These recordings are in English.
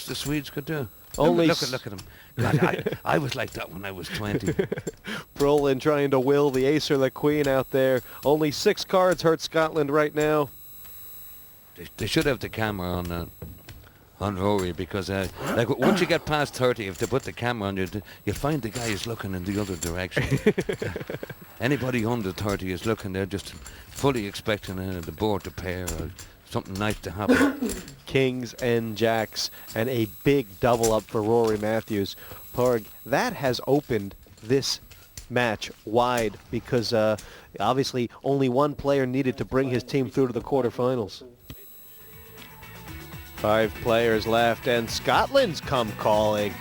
the Swedes could do. Only Look at them. God, I was like that when I was 20. Brolin trying to will the ace or the queen out there. Only 6 cards hurt Scotland right now. They should have the camera on Rory, because like once you get past 30, if they put the camera on you, you'll find the guy is looking in the other direction. Anybody under 30 is looking there just fully expecting the board to pair or something nice to happen. Kings and jacks, and a big double up for Rory Matthews. Parg, that has opened this match wide, because obviously only one player needed to bring his team through to the quarterfinals. 5 players left, and Scotland's come calling.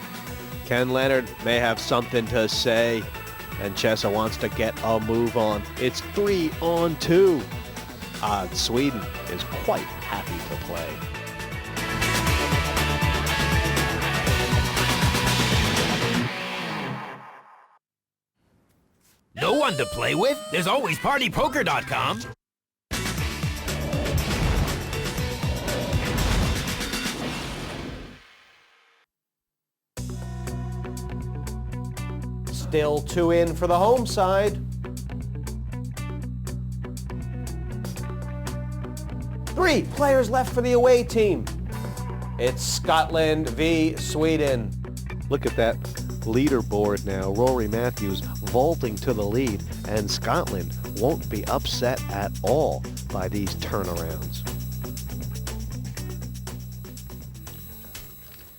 Ken Leonard may have something to say, and Chessa wants to get a move on. It's 3-on-2. Sweden is quite happy to play. No one to play with? There's always PartyPoker.com. Still 2 in for the home side. 3 players left for the away team. It's Scotland v. Sweden. Look at that leaderboard now. Rory Matthews vaulting to the lead, and Scotland won't be upset at all by these turnarounds.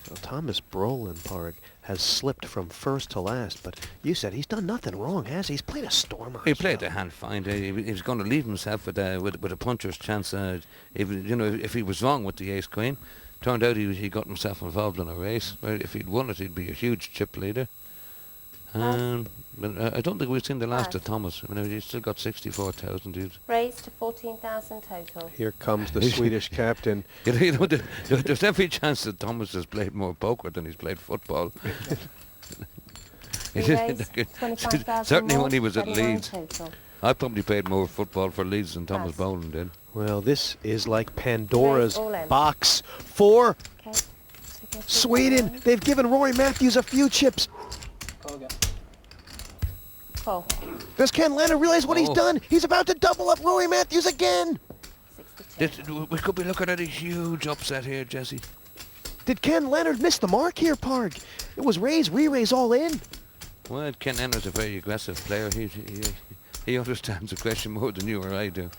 Well, Thomas Brolin, Parg, has slipped from first to last, but you said he's done nothing wrong, has he? He's played a stormer. He played the hand fine. He was going to leave himself with a puncher's chance. If he was wrong with the ace queen, turned out he got himself involved in a race. If he'd won it, he'd be a huge chip leader. But I don't think we've seen the last of Thomas. I mean, he's still got 64,000. Raised to 14,000 total. Here comes the Swedish captain. There's every chance that Thomas has played more poker than he's played football. Certainly when he was at Leeds. I probably played more football for Leeds than Thomas Boland did. Well, this is like Pandora's box for Sweden. They've given Rory Matthews a few chips. Oh. Does Ken Leonard realize what he's done? He's about to double up Rory Matthews again. We could be looking at a huge upset here, Jesse. Did Ken Leonard miss the mark here, Parg? It was raise, re-raise all in. Well, Ken Leonard's a very aggressive player. He understands the question more than you or I do.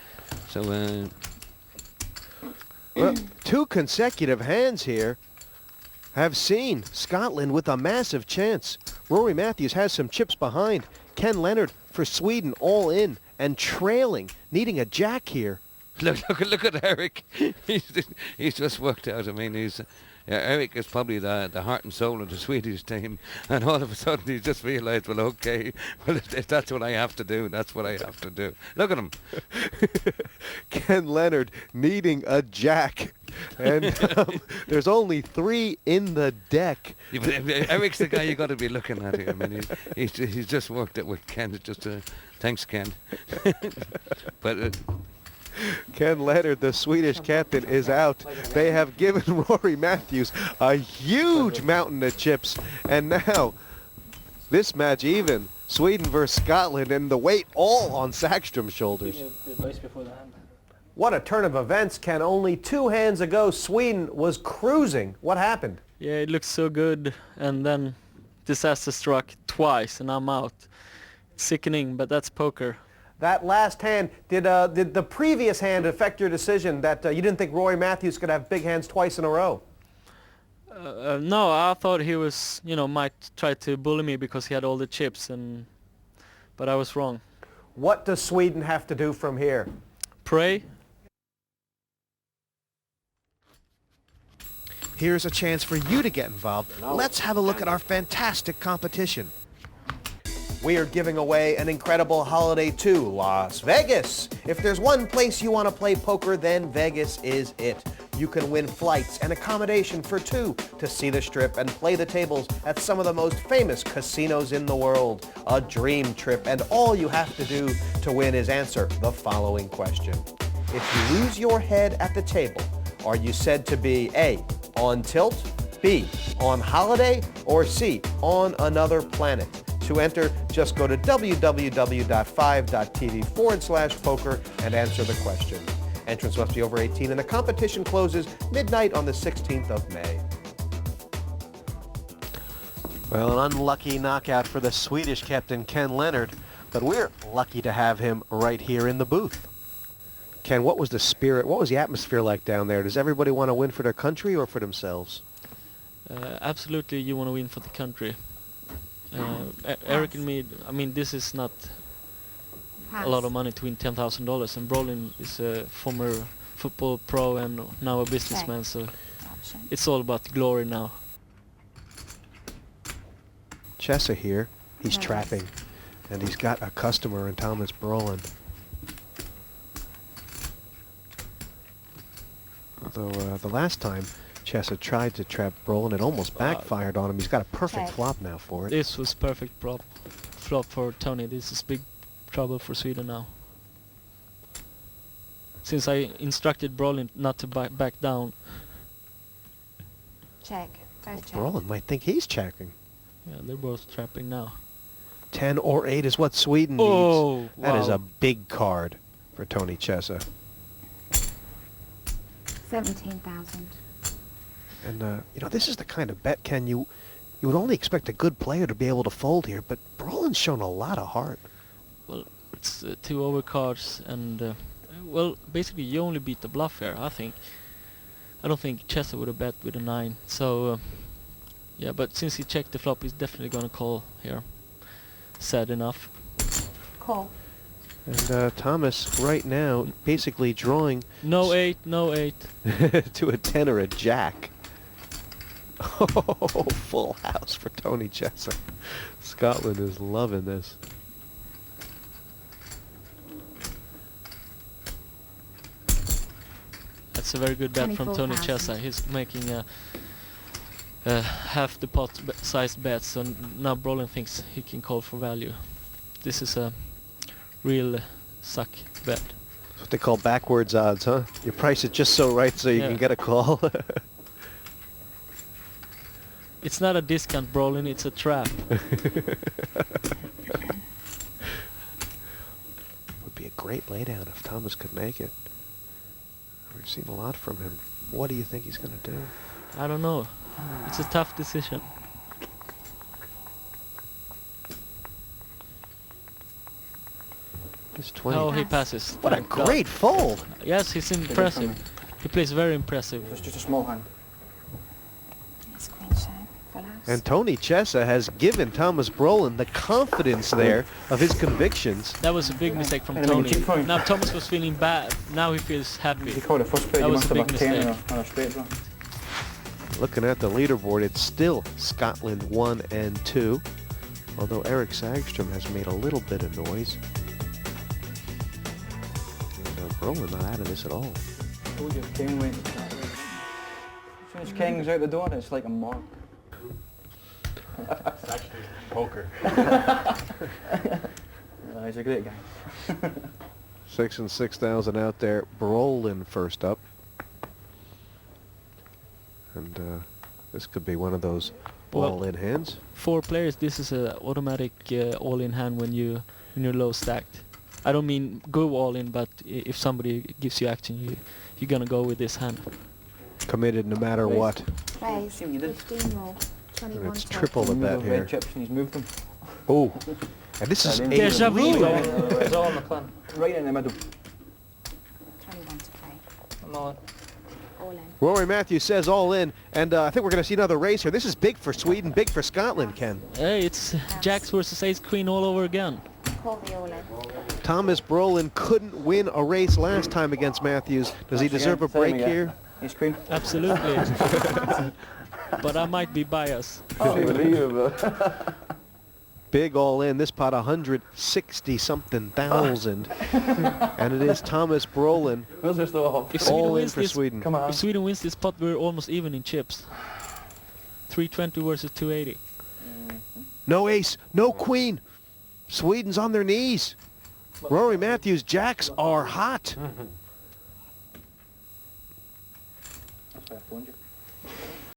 So, well, 2 consecutive hands here have seen Scotland with a massive chance. Rory Matthews has some chips behind. Ken Leonard for Sweden all in and trailing, needing a jack here. Look at Eric. He's just worked out. I mean, Eric is probably the heart and soul of the Swedish team, and all of a sudden he's just realised, well, okay, well, if that's what I have to do, that's what I have to do. Look at him. Ken Leonard needing a jack, and there's only 3 in the deck. Yeah, but Eric's the guy you got to be looking at here. I mean, he's just worked it with Ken. It's just thanks, Ken. But. Ken Leonard, the Swedish captain, is out. They have given Rory Matthews a huge mountain of chips. And now, this match even. Sweden versus Scotland, and the weight all on Sackstrom's shoulders. What a turn of events, Ken. Only 2 hands ago, Sweden was cruising. What happened? Yeah, it looked so good, and then disaster struck twice, and I'm out. Sickening, but that's poker. That last hand, did the previous hand affect your decision that you didn't think Rory Matthews could have big hands twice in a row? No, I thought he was, might try to bully me because he had all the chips, but I was wrong. What does Sweden have to do from here? Pray. Here's a chance for you to get involved. Let's have a look at our fantastic competition. We are giving away an incredible holiday to Las Vegas. If there's one place you want to play poker, then Vegas is it. You can win flights and accommodation for 2 to see the Strip and play the tables at some of the most famous casinos in the world. A dream trip, and all you have to do to win is answer the following question. If you lose your head at the table, are you said to be A, on tilt, B, on holiday, or C, on another planet? To enter, just go to www.5.tv/poker and answer the question. Entrants must be over 18 and the competition closes midnight on the 16th of May. Well, an unlucky knockout for the Swedish captain Ken Leonard, but we're lucky to have him right here in the booth. Ken, what was the spirit, what was the atmosphere like down there? Does everybody want to win for their country or for themselves? Absolutely, you want to win for the country. Eric and me, I mean, this is not a lot of money to win $10,000, and Brolin is a former football pro and now a businessman, so it's all about the glory now. Chesa here, he's trapping, and he's got a customer in Thomas Brolin. Although the last time Chesa tried to trap Brolin, it almost backfired on him. He's got a perfect flop now for it. This was perfect flop for Tony. This is big trouble for Sweden now. Since I instructed Brolin not to back down. Check. Both check. Brolin might think he's checking. Yeah, they're both trapping now. 10 or 8 is what Sweden needs. Oh, That is wow. a big card for Tony Chesa. 17,000. And, you know, this is the kind of bet, Ken, you would only expect a good player to be able to fold here, but Brolin's shown a lot of heart. Well, it's 2 overcards, and well, basically you only beat the bluff here, I think. I don't think Chesa would have bet with a 9, so yeah, but since he checked the flop, he's definitely gonna call here. Sad enough. Call. And Thomas, right now, basically drawing No 8, no 8. to a 10 or a jack. Oh, full house for Tony Chesa. Scotland is loving this. That's a very good bet from Tony 24,000. Chesa. He's making half the pot sized bet, so now Brolin thinks he can call for value. This is a real suck bet. That's what they call backwards odds, huh? You price it just so right so you Yeah. can get a call. It's not a discount, Brolin, it's a trap. Would be a great laydown if Thomas could make it. We've seen a lot from him. What do you think he's going to do? I don't know. It's a tough decision. It's 20. Oh, he passes. What a Thank God. great fold! Yes, he's impressive. He plays very impressive. It's just a small hand. It's queen show. Full house. And Tony Chesa has given Thomas Brolin the confidence there of his convictions. That was a big mistake from And I mean, Tony. cheap for him. Now Thomas was feeling bad. Now he feels happy. If you call the first play, That you was must a have big a 10 or mistake. a straight draw. Looking at the leaderboard, it's still Scotland 1 and 2. Although Eric Sagstrom has made a little bit of noise. And Brolin not out of this at all. Told you, King went that way. As soon as King's out the door, it's like a mark. It's actually poker. He's a great guy. 6 and 6,000 out there. Brolin first up. And this could be one of those Well- all-in hands. 4 players, this is a automatic all-in hand when you're low stacked. I don't mean go all-in, but if somebody gives you action, you're gonna go with this hand. Committed no matter Right. what. Raise. See what you did? 15 more. 21 And it's total. triple the He's bet moved those here. red chips and he's moved them. Oh, and this is Deja eight Deja in a vu. It's row. all, it's all on the plan. Right in the middle. 21 to play. I'm all in. All in. Rory Matthews says all in, and I think we're going to see another race here. This is big for Sweden, big for Scotland, Ken. Hey, it's Jacks versus Ace Queen all over again. Call the all in. Thomas Brolin couldn't win a race last time against Matthews. Does he Once deserve a again, same break again. here? He's queen. Absolutely. But I might be biased. Big all in. This pot 160-something thousand. And it is Thomas Brolin If all Sweden in wins for this, Sweden. Come on. if Sweden wins this pot, we're almost even in chips. 320 versus 280. No ace, no queen. Sweden's on their knees. Rory Matthews, jacks are hot. That's why I phoned you.